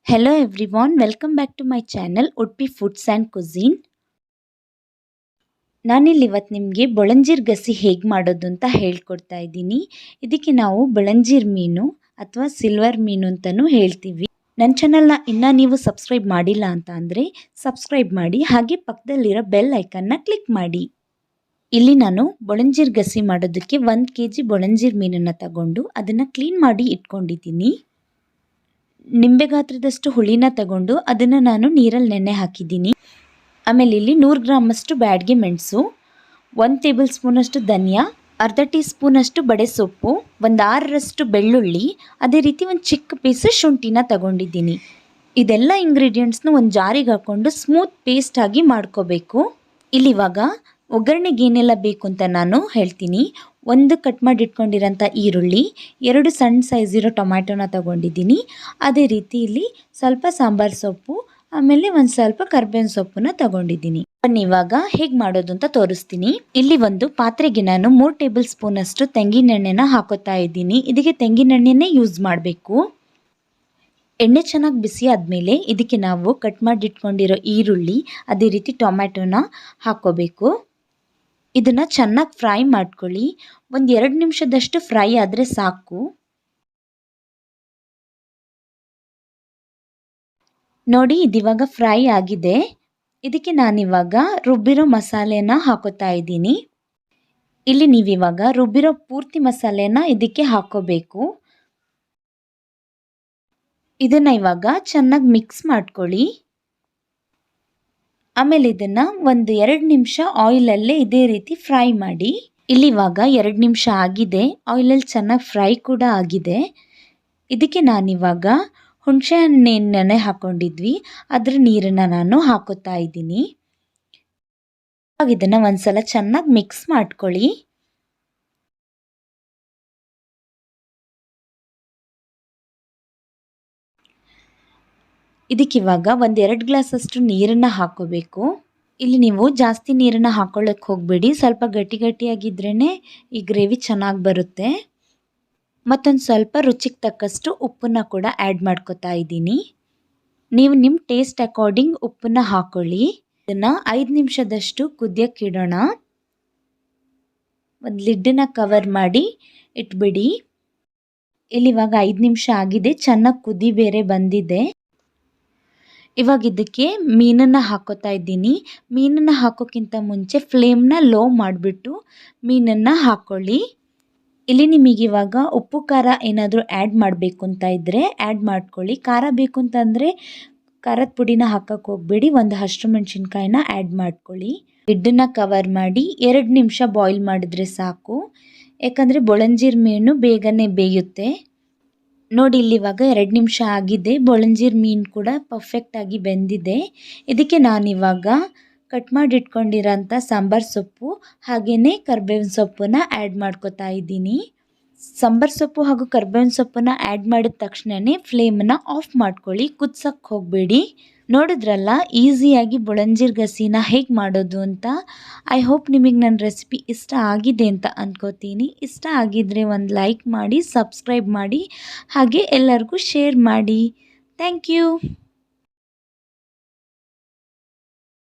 Hello everyone, welcome back to my channel Udupi Foods and Cuisine. ನಾನಿಲ್ಲಿ ಇವತ್ತು ನಿಮಗೆ bolanjirgasi ಹೇಗೆ ಮಾಡೋದು ಅಂತ ಹೇಳ್ಕೊಡ್ತಾ ಇದ್ದೀನಿ. ಇದಕ್ಕೆ ನಾವು bolanjir ಮೀನು ಅಥವಾ ಸಿಲ್ವರ್ ಮೀನು ಅಂತಾನೂ ಹೇಳ್ತೀವಿ. ನನ್ನ ಚಾನೆಲ್ನ ಇನ್ನೂ ನೀವು ಸಬ್ಸ್ಕ್ರೈಬ್ ಮಾಡಿಲ್ಲ ಅಂತ ಅಂದರೆ ಸಬ್ಸ್ಕ್ರೈಬ್ ಮಾಡಿ, ಹಾಗೆ ಪಕ್ಕದಲ್ಲಿರೋ ಬೆಲ್ ಐಕನ್ನ ಕ್ಲಿಕ್ ಮಾಡಿ. ಇಲ್ಲಿ ನಾನು bolanjirgasi ಮಾಡೋದಕ್ಕೆ 1 kg bolanjir ಮೀನನ್ನು ತಗೊಂಡು ಅದನ್ನು ಕ್ಲೀನ್ ಮಾಡಿ ಇಟ್ಕೊಂಡಿದ್ದೀನಿ. ನಿಂಬೆ ಗಾತ್ರದಷ್ಟು ಹುಳಿನ ತಗೊಂಡು ಅದನ್ನು ನಾನು ನೀರಲ್ಲಿ ನೆನೆ ಹಾಕಿದ್ದೀನಿ. ಆಮೇಲೆ ಇಲ್ಲಿ 100 ಗ್ರಾಮಷ್ಟು ಬ್ಯಾಡಗಿ ಮೆಣಸು, 1 ಟೇಬಲ್ ಸ್ಪೂನಷ್ಟು ಧನಿಯಾ, ಅರ್ಧ ಟೀ ಸ್ಪೂನಷ್ಟು ಬಡೆ ಸೊಪ್ಪು, ಒಂದು 6ರಷ್ಟು ಬೆಳ್ಳುಳ್ಳಿ, ಅದೇ ರೀತಿ ಒಂದು ಚಿಕ್ಕ ಪೀಸು ಶುಂಠಿನ ತಗೊಂಡಿದ್ದೀನಿ. ಇದೆಲ್ಲ ಇಂಗ್ರೀಡಿಯೆಂಟ್ಸ್ನ ಒಂದು ಜಾರಿಗೆ ಹಾಕ್ಕೊಂಡು ಸ್ಮೂತ್ ಪೇಸ್ಟ್ ಆಗಿ ಮಾಡ್ಕೋಬೇಕು. ಇಲ್ಲಿವಾಗ ಒಗ್ಗರಣೆಗೆ ಏನೆಲ್ಲ ಬೇಕು ಅಂತ ನಾನು ಹೇಳ್ತೀನಿ. 1 ಕಟ್ ಮಾಡಿ ಇಟ್ಕೊಂಡಿರೋಂಥ ಈರುಳ್ಳಿ, 2 ಸಣ್ಣ ಸೈಜ್ ಇರೋ ಟೊಮ್ಯಾಟೊನ ತಗೊಂಡಿದ್ದೀನಿ. ಅದೇ ರೀತಿ ಇಲ್ಲಿ ಸ್ವಲ್ಪ ಸಾಂಬಾರು ಸೊಪ್ಪು, ಆಮೇಲೆ ಒಂದು ಸ್ವಲ್ಪ ಕರ್ಬೇವಿನ ಸೊಪ್ಪನ್ನ ತಗೊಂಡಿದ್ದೀನಿ. ಇವಾಗ ಹೇಗೆ ಮಾಡೋದು ಅಂತ ತೋರಿಸ್ತೀನಿ. ಇಲ್ಲಿ ಒಂದು ಪಾತ್ರೆಗೆ ನಾನು 3 ಟೇಬಲ್ ಸ್ಪೂನಷ್ಟು ತೆಂಗಿನೆಣ್ಣೆನ ಹಾಕೋತಾ ಇದ್ದೀನಿ. ಇದಕ್ಕೆ ತೆಂಗಿನೆಣ್ಣೆನೇ ಯೂಸ್ ಮಾಡಬೇಕು. ಎಣ್ಣೆ ಚೆನ್ನಾಗಿ ಬಿಸಿ ಆದಮೇಲೆ ಇದಕ್ಕೆ ನಾವು ಕಟ್ ಮಾಡಿ ಇಟ್ಕೊಂಡಿರೋ ಈರುಳ್ಳಿ, ಅದೇ ರೀತಿ ಟೊಮ್ಯಾಟೊನ ಹಾಕ್ಕೋಬೇಕು. ಇದನ್ನು ಚೆನ್ನಾಗಿ ಫ್ರೈ ಮಾಡ್ಕೊಳ್ಳಿ. ಒಂದು 2 ನಿಮಿಷದಷ್ಟು ಫ್ರೈ ಆದರೆ ಸಾಕು. ನೋಡಿ, ಇದಿವಾಗ ಫ್ರೈ ಆಗಿದೆ. ಇದಕ್ಕೆ ನಾನಿವಾಗ ರುಬ್ಬಿರೋ ಮಸಾಲೆನ ಹಾಕೋತಾ ಇದ್ದೀನಿ. ಇಲ್ಲಿ ನೀವಿವಾಗ ರುಬ್ಬಿರೋ ಪೂರ್ತಿ ಮಸಾಲೆನ ಇದಕ್ಕೆ ಹಾಕೋಬೇಕು. ಇದನ್ನು ಇವಾಗ ಚೆನ್ನಾಗಿ ಮಿಕ್ಸ್ ಮಾಡ್ಕೊಳ್ಳಿ. ಆಮೇಲೆ ಇದನ್ನು ಒಂದು 2 ನಿಮಿಷ ಆಯಿಲಲ್ಲೇ ಇದೇ ರೀತಿ ಫ್ರೈ ಮಾಡಿ. ಇಲ್ಲಿವಾಗ 2 ನಿಮಿಷ ಆಗಿದೆ, ಆಯಿಲಲ್ಲಿ ಚೆನ್ನಾಗಿ ಫ್ರೈ ಕೂಡ ಆಗಿದೆ. ಇದಕ್ಕೆ ನಾನಿವಾಗ ಹುಣಸೆ ಹಣ್ಣು ನೆನೆ ಹಾಕ್ಕೊಂಡಿದ್ವಿ, ಅದರ ನೀರನ್ನು ನಾನು ಹಾಕೋತಾ ಇದ್ದೀನಿ. ಇದನ್ನು ಒಂದ್ಸಲ ಚೆನ್ನಾಗಿ ಮಿಕ್ಸ್ ಮಾಡ್ಕೊಳ್ಳಿ. ಇದಕ್ಕಿವಾಗ ಒಂದು 2 ಗ್ಲಾಸಷ್ಟು ನೀರನ್ನು ಹಾಕೋಬೇಕು. ಇಲ್ಲಿ ನೀವು ಜಾಸ್ತಿ ನೀರನ್ನು ಹಾಕೊಳ್ಳೋಕ್ಕೆ ಹೋಗಬೇಡಿ, ಸ್ವಲ್ಪ ಗಟ್ಟಿ ಗಟ್ಟಿಯಾಗಿದ್ರೇ ಈ ಗ್ರೇವಿ ಚೆನ್ನಾಗಿ ಬರುತ್ತೆ. ಮತ್ತೊಂದು ಸ್ವಲ್ಪ ರುಚಿಗೆ ತಕ್ಕಷ್ಟು ಉಪ್ಪನ್ನು ಕೂಡ ಆ್ಯಡ್ ಮಾಡ್ಕೋತಾ ಇದ್ದೀನಿ. ನೀವು ನಿಮ್ಮ ಟೇಸ್ಟ್ ಅಕಾರ್ಡಿಂಗ್ ಉಪ್ಪನ್ನು ಹಾಕ್ಕೊಳ್ಳಿ. ಇದನ್ನು 5 ನಿಮಿಷದಷ್ಟು ಕುದಿಯೋಕ್ಕೆ ಇಡೋಣ. ಒಂದು ಲಿಡ್ಡನ್ನು ಕವರ್ ಮಾಡಿ ಇಟ್ಬಿಡಿ. ಇಲ್ಲಿವಾಗ 5 ನಿಮಿಷ ಆಗಿದೆ, ಚೆನ್ನಾಗಿ ಕುದಿ ಬೇರೆ ಬಂದಿದೆ. ಇವಾಗ ಇದಕ್ಕೆ ಮೀನನ್ನು ಹಾಕೋತಾ ಇದ್ದೀನಿ. ಮೀನನ್ನು ಹಾಕೋಕ್ಕಿಂತ ಮುಂಚೆ ಫ್ಲೇಮ್ನ ಲೋ ಮಾಡಿಬಿಟ್ಟು ಮೀನನ್ನು ಹಾಕ್ಕೊಳ್ಳಿ. ಇಲ್ಲಿ ನಿಮಗಿವಾಗ ಉಪ್ಪು ಖಾರ ಏನಾದರೂ ಆ್ಯಡ್ ಮಾಡಬೇಕು ಅಂತ ಇದ್ದರೆ ಆ್ಯಡ್ ಮಾಡ್ಕೊಳ್ಳಿ. ಖಾರ ಬೇಕು ಅಂತಂದರೆ ಖಾರದ ಪುಡಿನ ಹಾಕೋಕ್ಕೆ ಹೋಗಬೇಡಿ, ಒಂದು ಹಸಿಮೆಣಸಿನ್ಕಾಯಿನ ಆ್ಯಡ್ ಮಾಡ್ಕೊಳ್ಳಿ. ಲಿಡ್ಡನ್ನು ಕವರ್ ಮಾಡಿ 2 ನಿಮಿಷ ಬಾಯ್ಲ್ ಮಾಡಿದ್ರೆ ಸಾಕು, ಯಾಕಂದರೆ bolanjir ಮೀನು ಬೇಗನೆ ಬೇಯುತ್ತೆ. ನೋಡಿ, ಇಲ್ಲಿವಾಗ 2 ನಿಮಿಷ ಆಗಿದೆ, bolanjir ಮೀನು ಕೂಡ ಪರ್ಫೆಕ್ಟಾಗಿ ಬೆಂದಿದೆ. ಇದಕ್ಕೆ ನಾನಿವಾಗ ಕಟ್ ಮಾಡಿ ಇಟ್ಕೊಂಡಿರೋಂಥ ಸಾಂಬಾರು ಸೊಪ್ಪು ಹಾಗೆಯೇ ಕರ್ಬೇವಿನ ಸೊಪ್ಪನ್ನು ಆ್ಯಡ್ ಮಾಡ್ಕೋತಾ ಇದ್ದೀನಿ. ಸಾಂಬಾರು ಸೊಪ್ಪು ಹಾಗೂ ಕರ್ಬೇವಿನ ಸೊಪ್ಪನ್ನು ಆ್ಯಡ್ ಮಾಡಿದ ತಕ್ಷಣವೇ ಫ್ಲೇಮನ್ನು ಆಫ್ ಮಾಡ್ಕೊಳ್ಳಿ, ಕುದ್ಸಕ್ಕೆ ಹೋಗಬೇಡಿ. ನೋಡಿದ್ರಲ್ಲ ಈಸಿಯಾಗಿ bolanjirgasiನ ಹೇಗೆ ಮಾಡೋದು ಅಂತ. ಐ ಹೋಪ್ ನಿಮಗೆ ನನ್ನ ರೆಸಿಪಿ ಇಷ್ಟ ಆಗಿದೆ ಅಂತ ಅಂದ್ಕೋತೀನಿ. ಇಷ್ಟ ಆಗಿದ್ದರೆ ಒಂದು ಲೈಕ್ ಮಾಡಿ, ಸಬ್ಸ್ಕ್ರೈಬ್ ಮಾಡಿ, ಹಾಗೆ ಎಲ್ಲರಿಗೂ ಶೇರ್ ಮಾಡಿ. Thank you.